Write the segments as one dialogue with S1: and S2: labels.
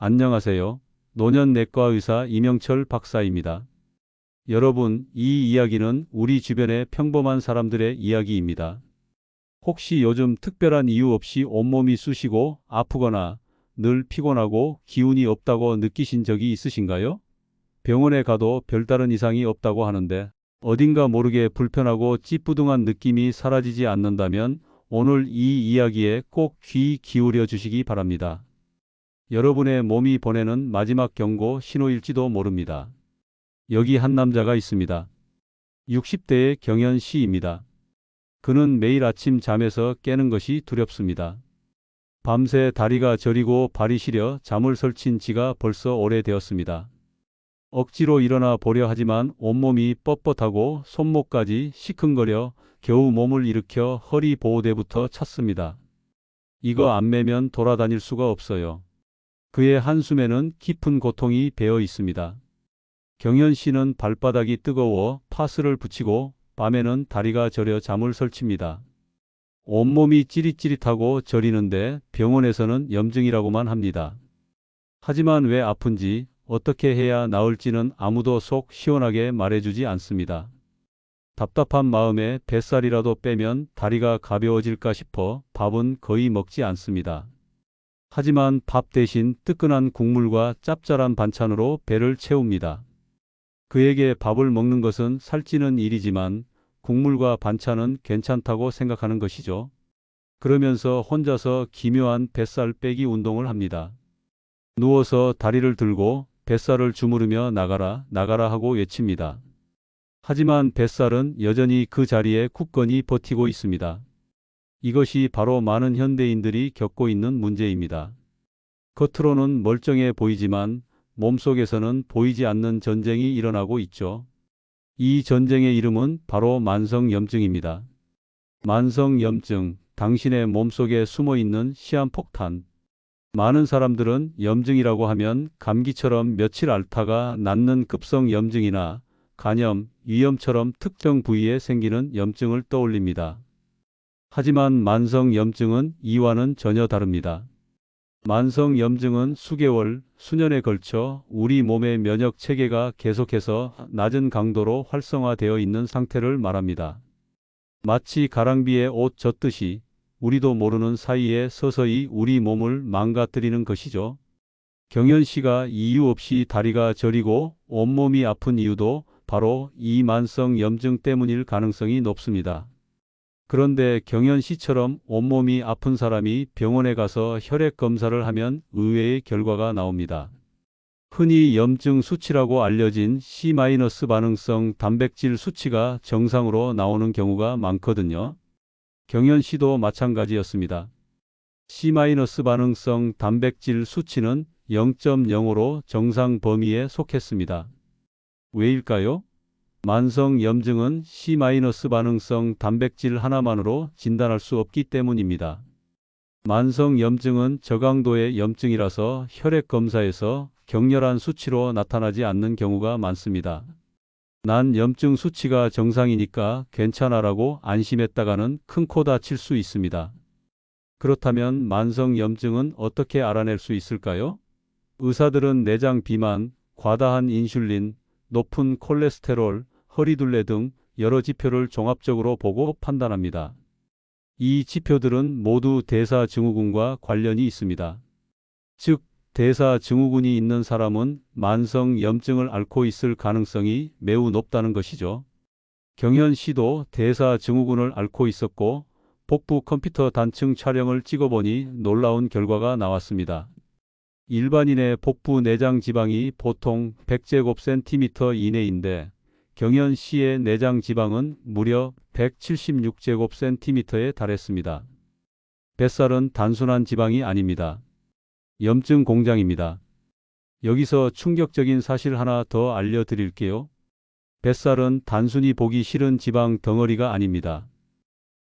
S1: 안녕하세요. 노년내과 의사 이명철 박사입니다. 여러분, 이 이야기는 우리 주변의 평범한 사람들의 이야기입니다. 혹시 요즘 특별한 이유 없이 온몸이 쑤시고 아프거나 늘 피곤하고 기운이 없다고 느끼신 적이 있으신가요? 병원에 가도 별다른 이상이 없다고 하는데 어딘가 모르게 불편하고 찌뿌둥한 느낌이 사라지지 않는다면 오늘 이 이야기에 꼭 귀 기울여 주시기 바랍니다. 여러분의 몸이 보내는 마지막 경고 신호일지도 모릅니다. 여기 한 남자가 있습니다. 60대의 경현 씨입니다. 그는 매일 아침 잠에서 깨는 것이 두렵습니다. 밤새 다리가 저리고 발이 시려 잠을 설친 지가 벌써 오래되었습니다. 억지로 일어나 보려 하지만 온몸이 뻣뻣하고 손목까지 시큰거려 겨우 몸을 일으켜 허리 보호대부터 찼습니다. 이거 안 매면 돌아다닐 수가 없어요. 그의 한숨에는 깊은 고통이 배어 있습니다. 경현 씨는 발바닥이 뜨거워 파스를 붙이고 밤에는 다리가 저려 잠을 설칩니다. 온몸이 찌릿찌릿하고 저리는데 병원에서는 염증이라고만 합니다. 하지만 왜 아픈지 어떻게 해야 나을지는 아무도 속 시원하게 말해주지 않습니다. 답답한 마음에 뱃살이라도 빼면 다리가 가벼워질까 싶어 밥은 거의 먹지 않습니다. 하지만 밥 대신 뜨끈한 국물과 짭짤한 반찬으로 배를 채웁니다. 그에게 밥을 먹는 것은 살찌는 일이지만 국물과 반찬은 괜찮다고 생각하는 것이죠. 그러면서 혼자서 기묘한 뱃살 빼기 운동을 합니다. 누워서 다리를 들고 뱃살을 주무르며 나가라, 나가라 하고 외칩니다. 하지만 뱃살은 여전히 그 자리에 굳건히 버티고 있습니다. 이것이 바로 많은 현대인들이 겪고 있는 문제입니다. 겉으로는 멀쩡해 보이지만 몸속에서는 보이지 않는 전쟁이 일어나고 있죠. 이 전쟁의 이름은 바로 만성염증입니다. 만성염증, 당신의 몸속에 숨어있는 시한폭탄. 많은 사람들은 염증이라고 하면 감기처럼 며칠 앓다가 낫는 급성염증이나 간염, 위염처럼 특정 부위에 생기는 염증을 떠올립니다. 하지만 만성염증은 이와는 전혀 다릅니다. 만성염증은 수개월, 수년에 걸쳐 우리 몸의 면역 체계가 계속해서 낮은 강도로 활성화되어 있는 상태를 말합니다. 마치 가랑비에 옷 젖듯이 우리도 모르는 사이에 서서히 우리 몸을 망가뜨리는 것이죠. 경현 씨가 이유 없이 다리가 저리고 온몸이 아픈 이유도 바로 이 만성염증 때문일 가능성이 높습니다. 그런데 경현 씨처럼 온몸이 아픈 사람이 병원에 가서 혈액 검사를 하면 의외의 결과가 나옵니다. 흔히 염증 수치라고 알려진 C- 반응성 단백질 수치가 정상으로 나오는 경우가 많거든요. 경현 씨도 마찬가지였습니다. C- 반응성 단백질 수치는 0.05로 정상 범위에 속했습니다. 왜일까요? 만성염증은 C- 반응성 단백질 하나만으로 진단할 수 없기 때문입니다. 만성염증은 저강도의 염증이라서 혈액 검사에서 격렬한 수치로 나타나지 않는 경우가 많습니다. 난 염증 수치가 정상이니까 괜찮아라고 안심했다가는 큰 코 다칠 수 있습니다. 그렇다면 만성염증은 어떻게 알아낼 수 있을까요? 의사들은 내장 비만, 과다한 인슐린, 높은 콜레스테롤, 허리둘레 등 여러 지표를 종합적으로 보고 판단합니다. 이 지표들은 모두 대사증후군과 관련이 있습니다. 즉, 대사증후군이 있는 사람은 만성염증을 앓고 있을 가능성이 매우 높다는 것이죠. 경현 씨도 대사증후군을 앓고 있었고 복부 컴퓨터 단층 촬영을 찍어보니 놀라운 결과가 나왔습니다. 일반인의 복부 내장 지방이 보통 100제곱센티미터 이내인데 경현 씨의 내장 지방은 무려 176제곱센티미터에 달했습니다. 뱃살은 단순한 지방이 아닙니다. 염증 공장입니다. 여기서 충격적인 사실 하나 더 알려드릴게요. 뱃살은 단순히 보기 싫은 지방 덩어리가 아닙니다.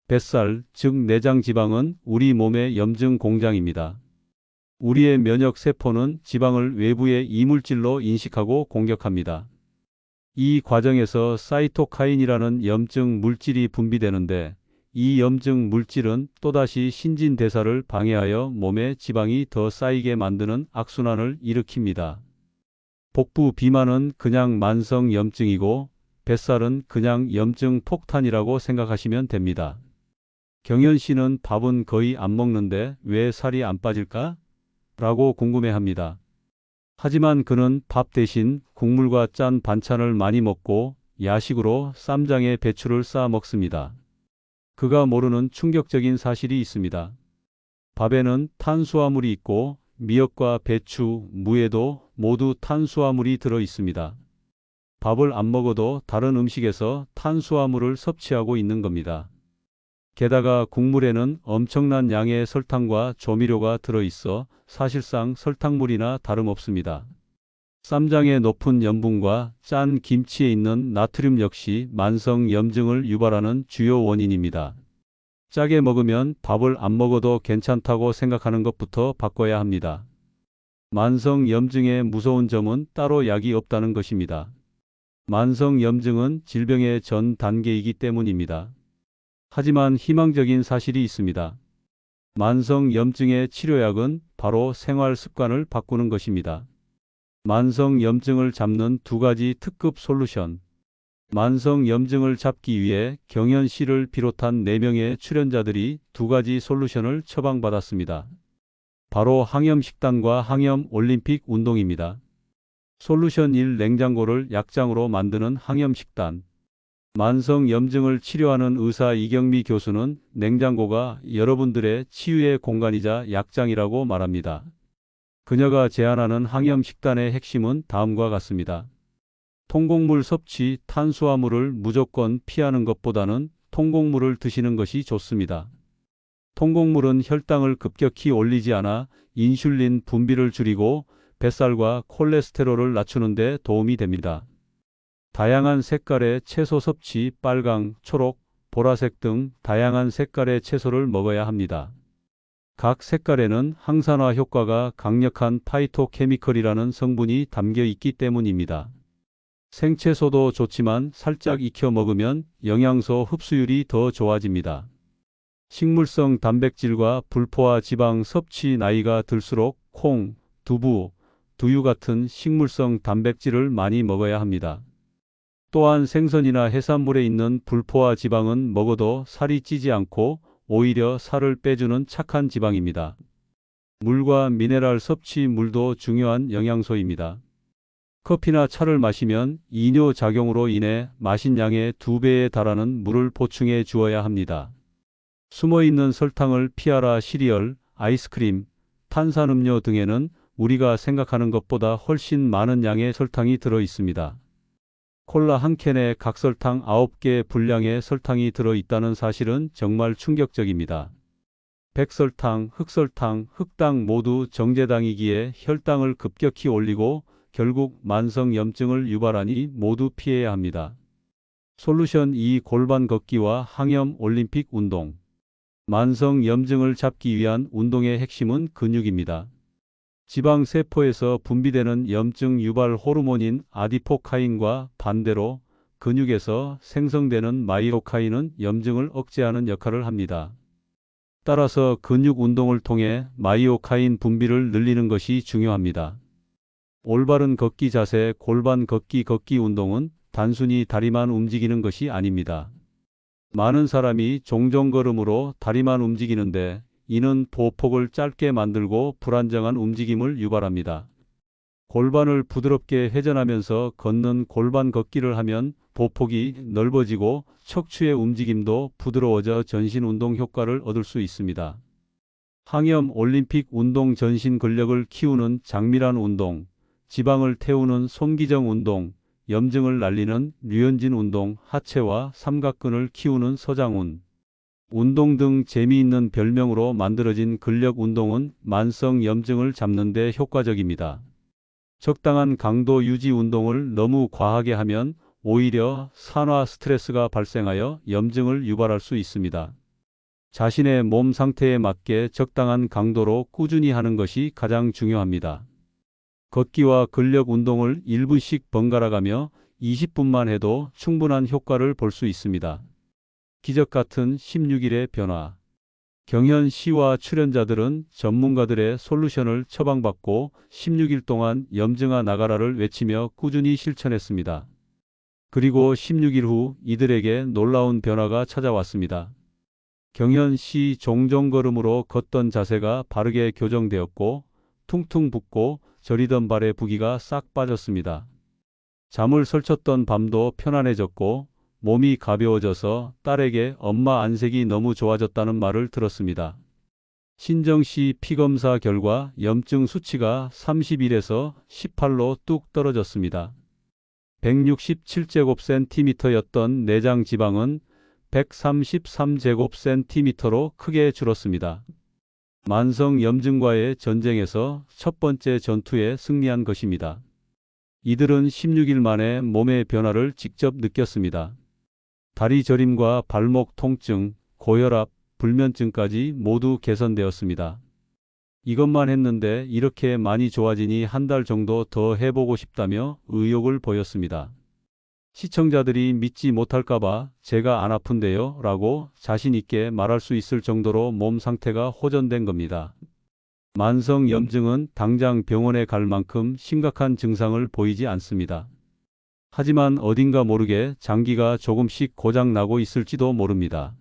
S1: 뱃살, 즉 내장 지방은 우리 몸의 염증 공장입니다. 우리의 면역 세포는 지방을 외부의 이물질로 인식하고 공격합니다. 이 과정에서 사이토카인이라는 염증 물질이 분비되는데 이 염증 물질은 또다시 신진대사를 방해하여 몸에 지방이 더 쌓이게 만드는 악순환을 일으킵니다. 복부 비만은 그냥 만성 염증이고 뱃살은 그냥 염증 폭탄이라고 생각하시면 됩니다. 경연 씨는 밥은 거의 안 먹는데 왜 살이 안 빠질까? 라고 궁금해합니다. 하지만 그는 밥 대신 국물과 짠 반찬을 많이 먹고 야식으로 쌈장에 배추를 싸 먹습니다. 그가 모르는 충격적인 사실이 있습니다. 밥에는 탄수화물이 있고 미역과 배추, 무에도 모두 탄수화물이 들어 있습니다. 밥을 안 먹어도 다른 음식에서 탄수화물을 섭취하고 있는 겁니다. 게다가 국물에는 엄청난 양의 설탕과 조미료가 들어 있어 사실상 설탕물이나 다름없습니다. 쌈장의 높은 염분과 짠 김치에 있는 나트륨 역시 만성 염증을 유발하는 주요 원인입니다. 짜게 먹으면 밥을 안 먹어도 괜찮다고 생각하는 것부터 바꿔야 합니다. 만성 염증의 무서운 점은 따로 약이 없다는 것입니다. 만성 염증은 질병의 전 단계이기 때문입니다. 하지만 희망적인 사실이 있습니다. 만성 염증의 치료약은 바로 생활 습관을 바꾸는 것입니다. 만성 염증을 잡는 두 가지 특급 솔루션. 만성 염증을 잡기 위해 경연 씨를 비롯한 4명의 출연자들이 두 가지 솔루션을 처방받았습니다. 바로 항염식단과 항염올림픽 운동입니다. 솔루션 1. 냉장고를 약장으로 만드는 항염식단. 만성 염증을 치료하는 의사 이경미 교수는 냉장고가 여러분들의 치유의 공간이자 약장이라고 말합니다. 그녀가 제안하는 항염식단의 핵심은 다음과 같습니다. 통곡물 섭취, 탄수화물을 무조건 피하는 것보다는 통곡물을 드시는 것이 좋습니다. 통곡물은 혈당을 급격히 올리지 않아 인슐린 분비를 줄이고 뱃살과 콜레스테롤을 낮추는 데 도움이 됩니다. 다양한 색깔의 채소 섭취, 빨강, 초록, 보라색 등 다양한 색깔의 채소를 먹어야 합니다. 각 색깔에는 항산화 효과가 강력한 파이토케미컬이라는 성분이 담겨 있기 때문입니다. 생채소도 좋지만 살짝 익혀 먹으면 영양소 흡수율이 더 좋아집니다. 식물성 단백질과 불포화 지방 섭취. 나이가 들수록 콩, 두부, 두유 같은 식물성 단백질을 많이 먹어야 합니다. 또한 생선이나 해산물에 있는 불포화 지방은 먹어도 살이 찌지 않고 오히려 살을 빼주는 착한 지방입니다. 물과 미네랄 섭취. 물도 중요한 영양소입니다. 커피나 차를 마시면 이뇨 작용으로 인해 마신 양의 2배에 달하는 물을 보충해 주어야 합니다. 숨어있는 설탕을 피하라. 시리얼, 아이스크림, 탄산음료 등에는 우리가 생각하는 것보다 훨씬 많은 양의 설탕이 들어 있습니다. 콜라 한 캔에 각설탕 9개 분량의 설탕이 들어 있다는 사실은 정말 충격적입니다. 백설탕, 흑설탕, 흑당 모두 정제당이기에 혈당을 급격히 올리고 결국 만성 염증을 유발하니 모두 피해야 합니다. 솔루션 2. 골반 걷기와 항염 올림픽 운동. 만성 염증을 잡기 위한 운동의 핵심은 근육입니다. 지방세포에서 분비되는 염증 유발 호르몬인 아디포카인과 반대로 근육에서 생성되는 마이오카인은 염증을 억제하는 역할을 합니다. 따라서 근육 운동을 통해 마이오카인 분비를 늘리는 것이 중요합니다. 올바른 걷기 자세. 골반 걷기 운동은 단순히 다리만 움직이는 것이 아닙니다. 많은 사람이 종종 걸음으로 다리만 움직이는데 이는 보폭을 짧게 만들고 불안정한 움직임을 유발합니다. 골반을 부드럽게 회전하면서 걷는 골반 걷기를 하면 보폭이 넓어지고 척추의 움직임도 부드러워져 전신 운동 효과를 얻을 수 있습니다. 항염 올림픽 운동. 전신 근력을 키우는 장밀한 운동, 지방을 태우는 손기정 운동, 염증을 날리는 류현진 운동, 하체와 삼각근을 키우는 서장훈 운동 등 재미있는 별명으로 만들어진 근력 운동은 만성 염증을 잡는 데 효과적입니다. 적당한 강도 유지. 운동을 너무 과하게 하면 오히려 산화 스트레스가 발생하여 염증을 유발할 수 있습니다. 자신의 몸 상태에 맞게 적당한 강도로 꾸준히 하는 것이 가장 중요합니다. 걷기와 근력 운동을 1분씩 번갈아 가며 20분만 해도 충분한 효과를 볼 수 있습니다. 기적 같은 16일의 변화. 경현 씨와 출연자들은 전문가들의 솔루션을 처방받고 16일 동안 염증아 나가라를 외치며 꾸준히 실천했습니다. 그리고 16일 후 이들에게 놀라운 변화가 찾아왔습니다. 경현 씨 종종 걸음으로 걷던 자세가 바르게 교정되었고 퉁퉁 붓고 저리던 발의 부기가 싹 빠졌습니다. 잠을 설쳤던 밤도 편안해졌고 몸이 가벼워져서 딸에게 엄마 안색이 너무 좋아졌다는 말을 들었습니다. 신정 씨 피검사 결과 염증 수치가 31에서 18로 뚝 떨어졌습니다. 167제곱센티미터였던 내장 지방은 133제곱센티미터로 크게 줄었습니다. 만성 염증과의 전쟁에서 첫 번째 전투에 승리한 것입니다. 이들은 16일 만에 몸의 변화를 직접 느꼈습니다. 다리 저림과 발목 통증, 고혈압, 불면증까지 모두 개선되었습니다. 이것만 했는데 이렇게 많이 좋아지니 한 달 정도 더 해보고 싶다며 의욕을 보였습니다. 시청자들이 믿지 못할까봐 제가 안 아픈데요? 라고 자신 있게 말할 수 있을 정도로 몸 상태가 호전된 겁니다. 만성 염증은 당장 병원에 갈 만큼 심각한 증상을 보이지 않습니다. 하지만 어딘가 모르게 장기가 조금씩 고장 나고 있을지도 모릅니다.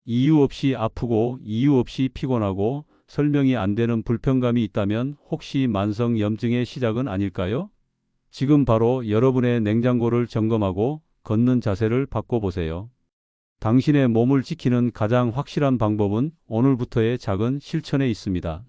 S1: 이유 없이 아프고 이유 없이 피곤하고 설명이 안 되는 불편감이 있다면 혹시 만성 염증의 시작은 아닐까요? 지금 바로 여러분의 냉장고를 점검하고 걷는 자세를 바꿔보세요. 당신의 몸을 지키는 가장 확실한 방법은 오늘부터의 작은 실천에 있습니다.